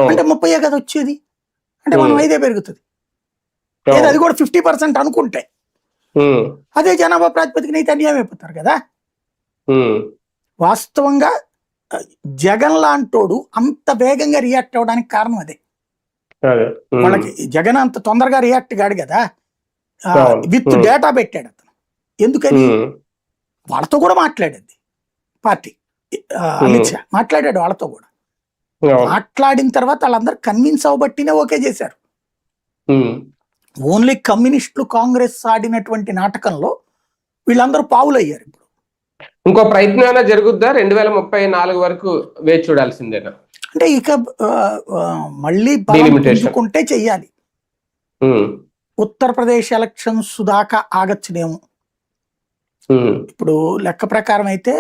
అంటే 30 కదా వచ్చేది, అంటే మనం 5 పెరుగుతుంది. లేదా అది కూడా 50% అనుకుంటే అదే జనాభా ప్రాతిపదికన అయితే అన్యాయం అయిపోతారు కదా. వాస్తవంగా జగన్ లాంటోడు అంత వేగంగా రియాక్ట్ అవ్వడానికి కారణం అదే. వాళ్ళకి జగన్ అంత తొందరగా రియాక్ట్ కాడు కదా, విత్ డేటా పెట్టాడు అతను. ఎందుకని? వాళ్ళతో కూడా మాట్లాడేది పార్టీ, అమిత్ షా మాట్లాడాడు వాళ్ళతో కూడా. మాట్లాడిన తర్వాత వాళ్ళందరూ కన్విన్స్ అవ్వబట్టినే ఓకే చేశారు. ఓన్లీ కమ్యూనిస్టులు కాంగ్రెస్ ఆడినటువంటి నాటకంలో వీళ్ళందరూ పావులయ్యారు. ఇప్పుడు ఇంకో ప్రయత్నం జరుగుద్దా 2034 వరకు వేచి చూడాల్సిందేనా? అంటే ఇక మళ్ళీ బలం పుంజుకుంటే చెయ్యాలి. ఉత్తరప్రదేశ్ ఎలక్షన్స్ దాకా ఆగచ్చునేమో. ఇప్పుడు లెక్క ప్రకారం అయితే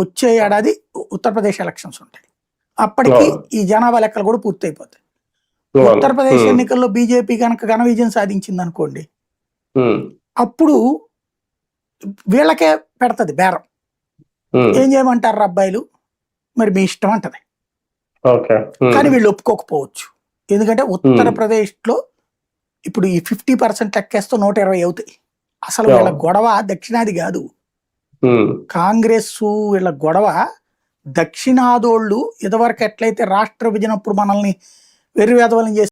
వచ్చే ఏడాది ఉత్తరప్రదేశ్ ఎలక్షన్స్ ఉంటాయి. అప్పటికి ఈ జనాభా లెక్కలు కూడా పూర్తయిపోతాయి. ఉత్తరప్రదేశ్ ఎన్నికల్లో బీజేపీ కనుక ఘన విజయం సాధించింది అనుకోండి, అప్పుడు వీళ్ళకే పెడతది బేరం. ఏం చేయమంటారు అబ్బాయిలు, మరి మీ ఇష్టం అంటది. కానీ వీళ్ళు ఒప్పుకోకపోవచ్చు. ఎందుకంటే ఉత్తరప్రదేశ్ లో ఇప్పుడు ఈ 50% లెక్కేస్తూ 120 అవుతాయి. అసలు వీళ్ళ గొడవ దక్షిణాది కాదు, కాంగ్రెస్ వీళ్ళ గొడవ దక్షిణాదోళ్ళు ఇదివరకు ఎట్లయితే రాష్ట్ర విభజనప్పుడు మనల్ని వెర్రి వేదవలం చేసి